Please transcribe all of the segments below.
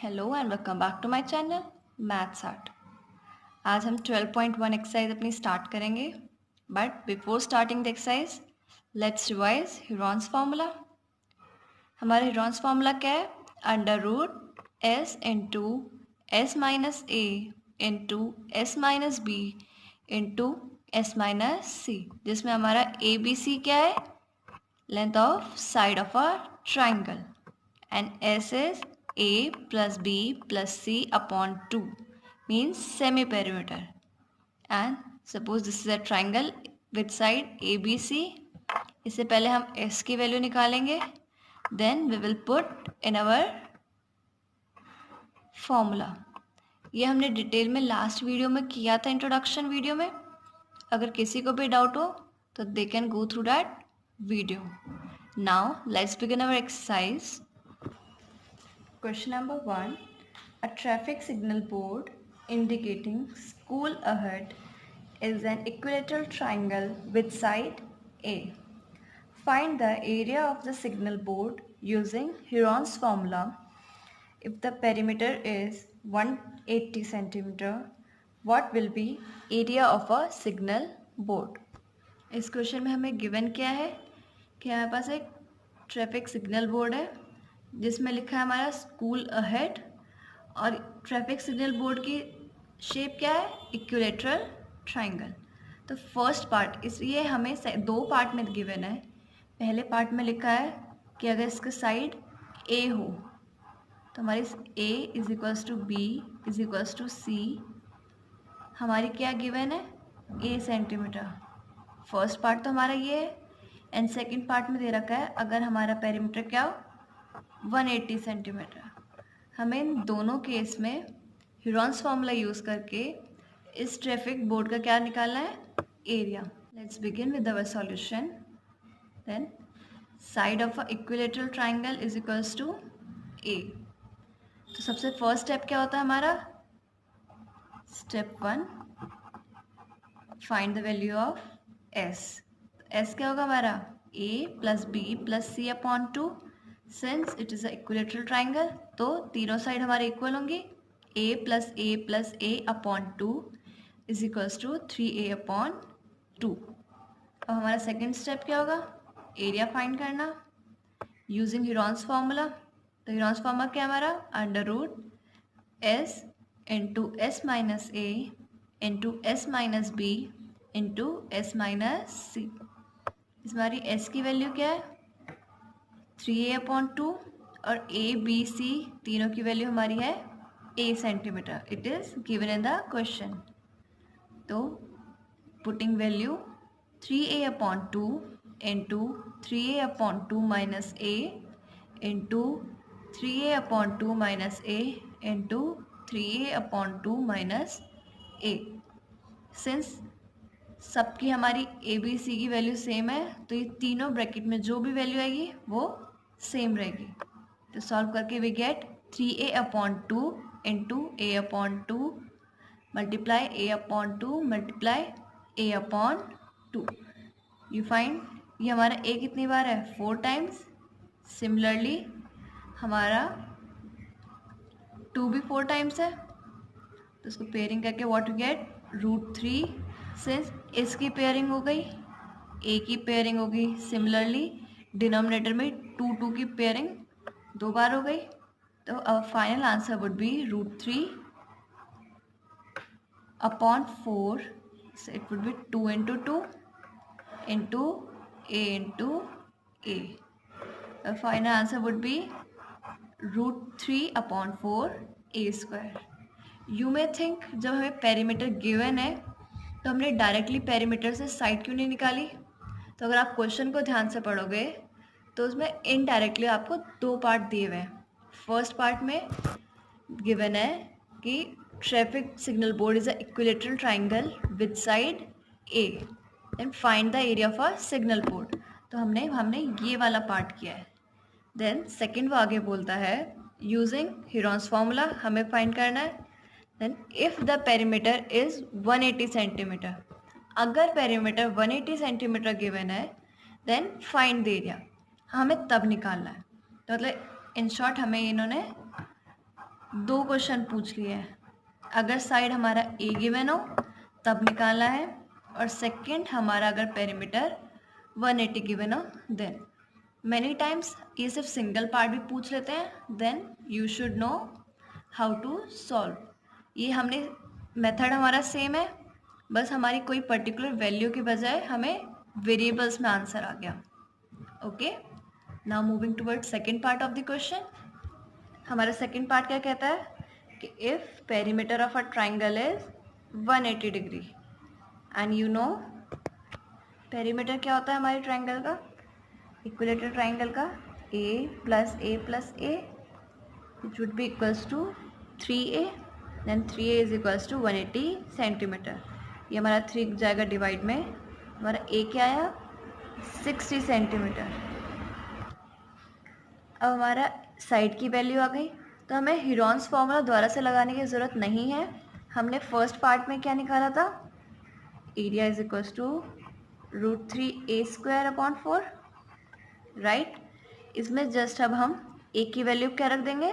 Hello and welcome back to my channel maths art. आज हम 12.1 exercise अपनी start करेंगे, but before starting the exercise let's revise Heron's formula. हमारा Heron's formula क्या है? Under root s into s minus a into s minus b into s minus c, जिसमें हमारा a b c क्या है? Length of side of a triangle, and S is A plus B plus C upon 2 means semi perimeter. And suppose this is a triangle with side ABC. इससे पहले हम S की value निकालेंगे, then we will put in our formula. ये हमने detail में last video में किया था, इंट्रोडक्शन वीडियो में। अगर किसी को भी डाउट हो तो they can go through that video. Now let's begin our exercise. Question number 1. A traffic signal board indicating school ahead is an equilateral triangle with side A. Find the area of the signal board using Heron's formula. If the perimeter is 180 cm, what will be area of a signal board? इस question में हमें given क्या है कि हमारे पास एक traffic signal board है जिसमें लिखा है हमारा स्कूल अहेड, और ट्रैफिक सिग्नल बोर्ड की शेप क्या है? Equilateral triangle. तो फर्स्ट पार्ट, इसलिए हमें दो पार्ट में गिवन है. पहले पार्ट में लिखा है कि अगर इसका साइड ए हो तो हमारी a is equals to b is equals to c. हमारी क्या गिवन है? ए सेंटीमीटर. फर्स्ट पार्ट तो हमारा ये है, एंड सेकंड पार्ट में दे रखा है अगर हमारा पेरीमीटर क्या हो? 180 सेंटीमीटर. हमें इन दोनों केस में ह्यूरॉन्स फार्मूला यूज़ करके इस ट्रैफिक बोर्ड का क्या निकालना है? Area. Let's begin with our solution. Then side of a equilateral triangle is equals to a. तो सबसे फर्स्ट स्टेप क्या होता है हमारा? Step 1, find the value of s. S क्या होगा हमारा? A plus b plus c upon 2. Since it is a equilateral triangle तो तीनों साइड हमारे इक्वल होंगी. A plus a upon 2 is equals to 3a upon 2. अब हमारा सेकेंड स्टेप क्या होगा? एरिया फाइंड करना यूजिंग ह्यूरॉन्स फार्मूला. तो ह्यूरॉन्स फार्मूला क्या हमारा? Under root s into s minus a into s minus b into s minus c. इस हमारी एस की वैल्यू क्या है? 3a अपॉन 2, और ए बी सी तीनों की वैल्यू हमारी है a centimetre. It is given in the question. तो putting value 3a upon 2 into 3a upon 2 minus a into 3a upon 2 minus a into 3a upon 2 minus a. सिंस सबकी हमारी ए b सी की वैल्यू सेम है तो ये तीनों ब्रैकेट में जो भी वैल्यू आएगी वो सेम रहेगी. तो सॉल्व करके we get 3a upon 2 into a upon 2 multiply a upon 2 multiply a upon 2. You find ये हमारा ए कितनी बार है? 4 टाइम्स. सिमिलरली हमारा 2 भी 4 टाइम्स है, तो इसको पेयरिंग करके व्हाट यू गेट? √3. सिंस इसकी पेयरिंग हो गई, ए की पेयरिंग हो गई, सिमिलरली डिनोमिनेटर में 2 की पेयरिंग 2 बार हो गई. तो अब final answer would B √3 upon 4. It would B 2 into 2 into A. The final answer would B √3 upon 4 a square. You may think जब हमें पेरीमीटर गिवन है तो हमने डायरेक्टली पेरीमीटर से साइड क्यों नहीं निकाली? तो अगर आप क्वेश्चन को ध्यान से पढ़ोगे तो उसमें इनडायरेक्टली आपको 2 पार्ट दिए हुए हैं. फर्स्ट पार्ट में गिवन है कि traffic signal board is a equilateral triangle with side A and find the area of a signal board. तो हमने ये वाला पार्ट किया है. देन सेकेंड वो आगे बोलता है यूजिंग ह्यूरॉन्स फार्मूला हमें फाइंड करना है. Then if the perimeter is 180 centimetre. अगर पेरीमीटर 180 सेंटीमीटर गिवन है देन फाइंड द एरिया. हमें तब निकालना है. तो मतलब इन शॉर्ट हमें इन्होंने दो क्वेश्चन पूछ लिए हैं, अगर साइड हमारा ए गिवन हो तब निकालना है, और सेकंड हमारा अगर पेरीमीटर 180 गिवन हो देन। मैनी टाइम्स ये सिर्फ सिंगल पार्ट भी पूछ लेते हैं, then you should know how to solve. ये हमने मेथड हमारा सेम है, बस हमारी कोई पर्टिकुलर वैल्यू की बजाय हमें वेरिएबल्स में आंसर आ गया। Okay, now moving toward second part of the question. हमारा सेकंड पार्ट क्या कहता है कि if perimeter of a triangle is 180 degree and you know perimeter क्या होता है हमारे ट्राइंगल का, इक्विलेटरल ट्राइंगल का, a plus a plus a which would be equals to 3a, then 3a is equals to 180 centimetre. ये हमारा 3 जाएगा divide में, हमारा a क्या आया 60 सेंटीमीटर। अब हमारा साइड की वैल्यू आ गई, तो हमें हीरोन्स फॉर्मूला दोबारा से लगाने की ज़रूरत नहीं है। हमने फर्स्ट पार्ट में क्या निकाला था, area is equals to √3a² right. इसमें जस्ट अब हम ए की वैल्यू क्या रख देंगे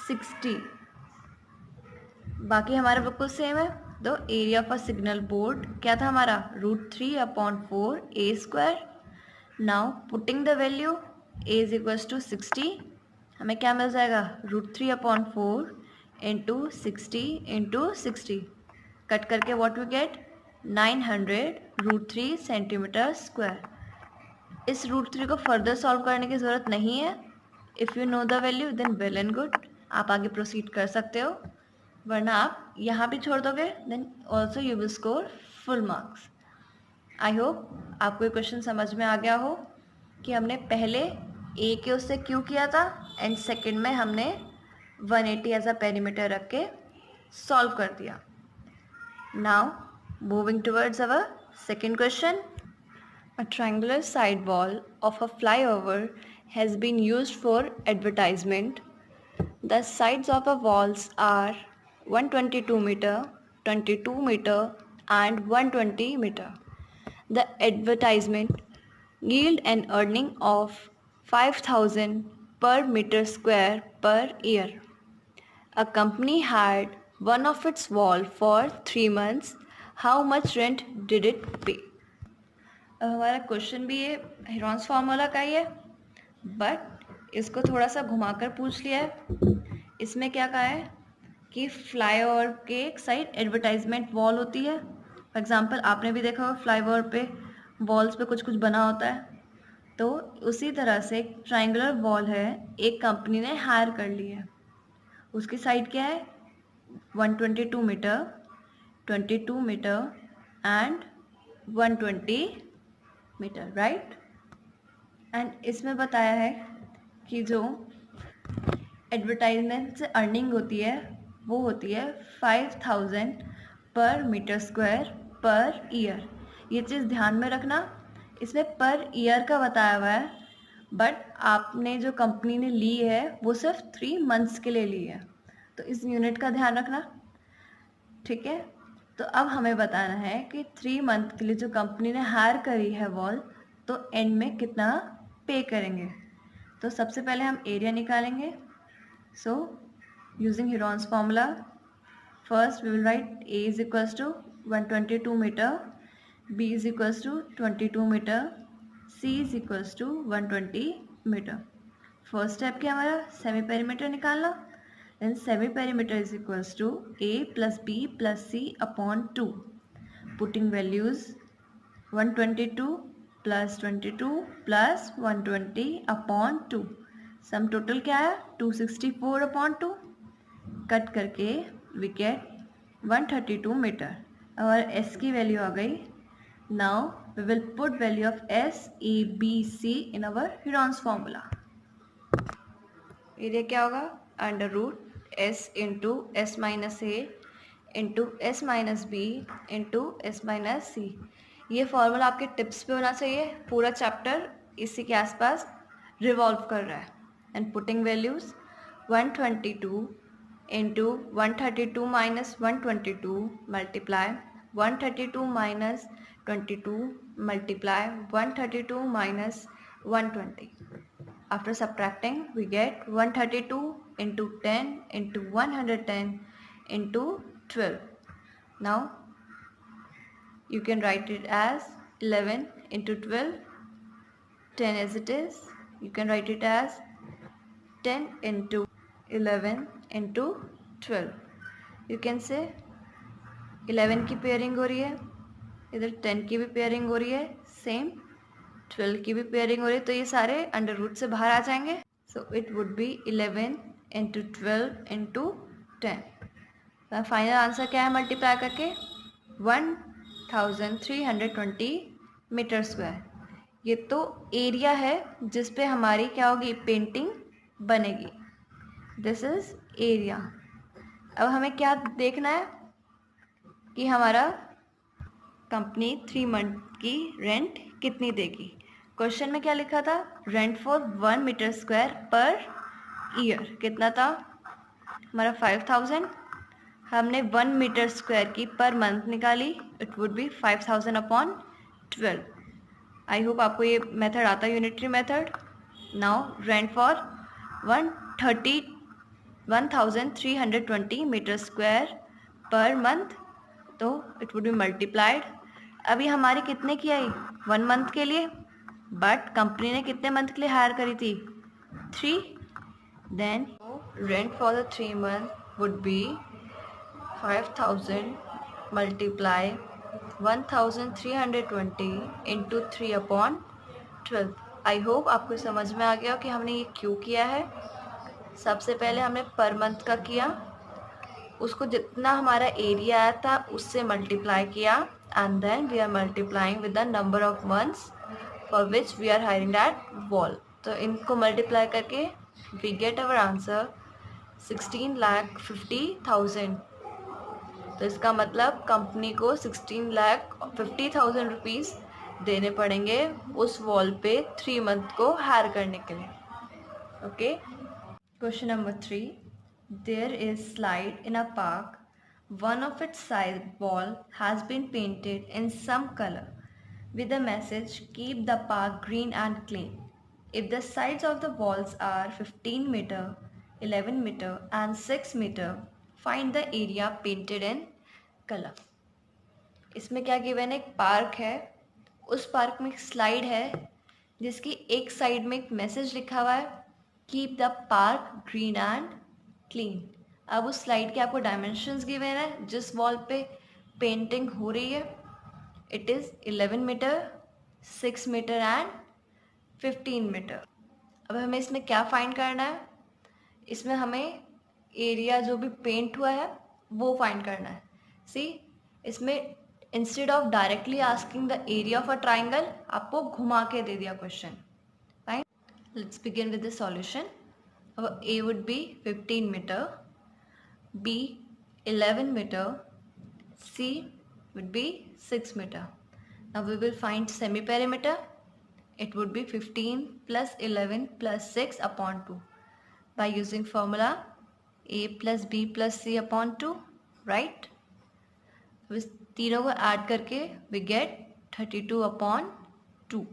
60, बाकी हमारा बिल्कुल सेम है। तो area of a signal board क्या था हमारा √3/4a²। Now putting the value a is equals to 60, हमें क्या मिल जाएगा √3/4 इंटू 60 कट करके what we get 900 √3 centimetre square. इस √3 को फर्दर सॉल्व करने की ज़रूरत नहीं है। If you know the value then well and good, आप आगे प्रोसीड कर सकते हो, वरना आप यहाँ भी छोड़ दोगे then also you will score full marks. I hope आपको ये क्वेश्चन समझ में आ गया हो कि हमने पहले ए के उससे क्यों किया था एंड सेकंड में हमने 180 एज अ पेरीमीटर रख के सॉल्व कर दिया। Now moving towards our second question. A triangular side wall of a flyover has been used for advertisement. The sides of the walls are 122 meter, 22 meter and 120 meter. The advertisement yield an earning of 5,000 per meter square per year. A company had one of its wall for 3 months. How much rent did it pay? अब हमारा question भी ये Heron's formula का ही है, but इसको थोड़ा सा घुमाकर पूछ लिया है। इसमें क्या कहा है कि फ्लाईओवर के एक साइड एडवर्टाइजमेंट वॉल होती है। फॉर एग्जांपल आपने भी देखा होगा फ्लाईओवर पे वॉल्स पे कुछ कुछ बना होता है, तो उसी तरह से एक ट्राइंगुलर वॉल है, एक कंपनी ने हायर कर ली है। उसकी साइड क्या है 122 metre, 22 metre and 120 metre right. And इसमें बताया है कि जो एडवर्टाइजमेंट से अर्निंग होती है वो होती है 5,000 पर मीटर स्क्वायर पर ईयर। ये चीज़ ध्यान में रखना, इसमें पर ईयर का बताया हुआ है, बट आपने जो कंपनी ने ली है वो सिर्फ 3 मंथ्स के लिए ली है, तो इस यूनिट का ध्यान रखना, ठीक है। तो अब हमें बताना है कि 3 मंथ के लिए जो कंपनी ने हायर करी है वॉल, तो एंड में कितना पे करेंगे। तो सबसे पहले हम एरिया निकालेंगे। So using Heron's formula, first we will write a is equals to 122 metre, b is equals to 22 metre, c is equals to 120 metre. First step क्या हमारा सेमी पेरीमीटर निकालना, then semi perimeter is equals to a plus b plus c upon 2. Putting values 122 plus 22 plus 120 upon 2. Sum total क्या है 264 upon 2. Cut करके we get 132 metre. और s की value आ गई। Now we will put value of s, a, b, c in our Heron's formula. Area क्या होगा under root s into s minus a into s minus b into s minus c. ये formula आपके tips पे होना चाहिए, पूरा chapter इसी के आसपास रिवॉल्व कर रहा है। And putting values 122 into 132 minus 122 multiply 132 minus 22 multiply 132 minus 120. After subtracting we get 132 into 10 into 110 into 12. Now you can write it as 11 into 12, 10 as it is. You can write it as 10 into 11 into 12. You can say 11 की pairing हो रही है, इधर 10 की भी pairing हो रही है, सेम 12 की भी पेयरिंग हो रही है, तो ये सारे अंडर रूट से बाहर आ जाएंगे. So it would B 11 into 12 into 10. Final answer क्या है मल्टीप्लाई करके? 1320 मीटर स्क्वायर. ये तो एरिया है जिस पे हमारी क्या होगी, पेंटिंग बनेगी. This is area. अब हमें क्या देखना है कि हमारा कंपनी 3 मंथ की रेंट कितनी देगी. क्वेश्चन में क्या लिखा था? Rent for 1 metre square per year कितना था हमारा? 5000. हमने 1 मीटर स्क्वायर की पर मंथ निकाली. It would be 5000 upon 12. I hope आपको ये मेथड आता है, unitary method. Now rent for 1320 metre square per month, तो इट वुड बी मल्टीप्लाइड. अभी हमारी कितने की आई? 1 मंथ के लिए, बट कंपनी ने कितने मंथ के लिए हायर करी थी? 3. Then rent for the 3 month would be 5000 multiply 1320 into 3 upon 12. I hope आपको समझ में आ गया कि हमने ये क्यों किया है. सबसे पहले हमने पर मंथ का किया, उसको जितना हमारा एरिया आया था उससे मल्टीप्लाई किया, and then we are multiplying with the number of months for which we are hiring that wall. तो इनको मल्टीप्लाई करके वी गेट अवर आंसर 16,50,000. तो इसका मतलब कंपनी को 16,50,000 रुपीज़ देने पड़ेंगे उस वॉल पे 3 मंथ को हायर करने के लिए. Okay. Question number 3. There is slide in a park. One of its side wall has been painted in some color with the message keep the park green and clean. If the sides of the walls are 15 meter, 11 meter and 6 meter, find the area painted in color. इसमें क्या given है? एक park है, उस park में एक slide है जिसकी एक साइड में एक मैसेज लिखा हुआ है keep the park green and clean. अब उस स्लाइड के आपको डायमेंशंस गिवन है जिस वॉल पे पेंटिंग हो रही है. It is 11 metre, 6 metre and 15 metre. अब हमें इसमें क्या फाइंड करना है? इसमें हमें एरिया जो भी पेंट हुआ है वो फाइंड करना है. सी, इसमें instead of directly asking the area of a triangle, आपको घुमा के दे दिया question. Fine, let's begin with the solution. अब A would be 15 meter, B 11 meter, C would be 6 meter. Now we will find semi-perimeter. It would be 15 plus 11 plus 6 upon 2 by using formula A plus B plus C upon 2, right? इस तीनों को add करके we get 32 upon 2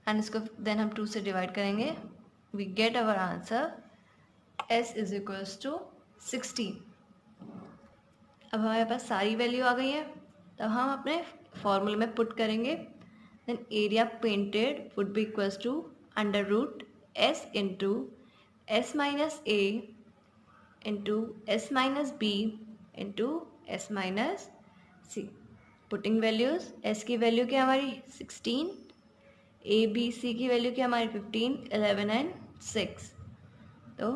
and इसको then हम 2 से divide करेंगे. We get our answer S is equals to 16. अब हमारे पास सारी वैल्यू आ गई है, तब हम अपने फॉर्मूले में पुट करेंगे. Then area painted would be equals to under root S into S minus A into S minus B into S minus C. Putting values, S की वैल्यू क्या हमारी 16, A B C की वैल्यू क्या हमारी 15, 11 and 6. तो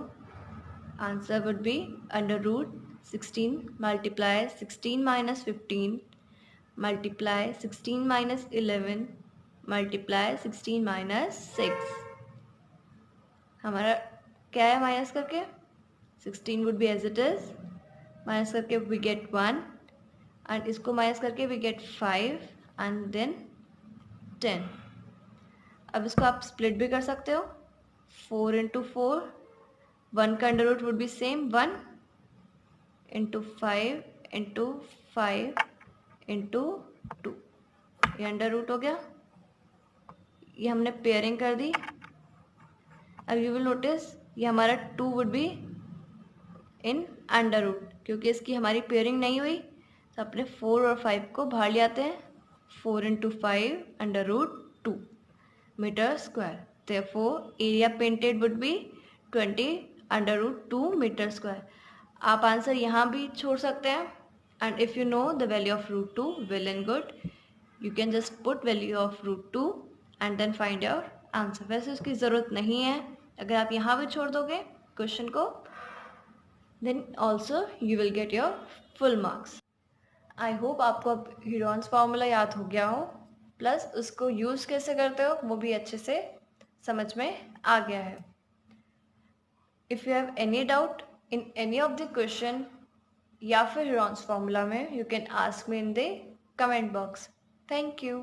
answer would be under root 16 multiply 16 minus 15 multiply 16 minus 11 multiply 16 minus 6. हमारा क्या है माइनस करके? 16 would be as it is, minus करके वी गेट 1 एंड इसको माइनस करके वी गेट 5 एंड देन 10. अब इसको आप स्प्लिट भी कर सकते हो. 4 इंटू 4, 1 का under root would be same 1 into 5 into 5 into 2. ये अंडर रूट हो गया. ये हमने पेयरिंग कर दी. अब यू विल नोटिस ये हमारा 2 would be in under root, क्योंकि इसकी हमारी पेयरिंग नहीं हुई तो अपने 4 और 5 को बाहर ले आते हैं. 4 into 5 under root 2 metre square. Therefore, area painted would be 20 under root 2 metre square. आप आंसर यहाँ भी छोड़ सकते हैं. And if you know the value of root 2, well and good, you can just put value of root 2 and then find your answer. वैसे उसकी ज़रूरत नहीं है. अगर आप यहाँ भी छोड़ दोगे क्वेश्चन को, then also you will get your full marks. I hope आपको अब हीरोन्स फार्मूला याद हो गया हो, प्लस उसको यूज़ कैसे करते हो वो भी अच्छे से समझ में आ गया है. If you have any doubt in any of the question या फिर हीरोन्स फार्मूला में, you can ask me in the comment box. Thank you.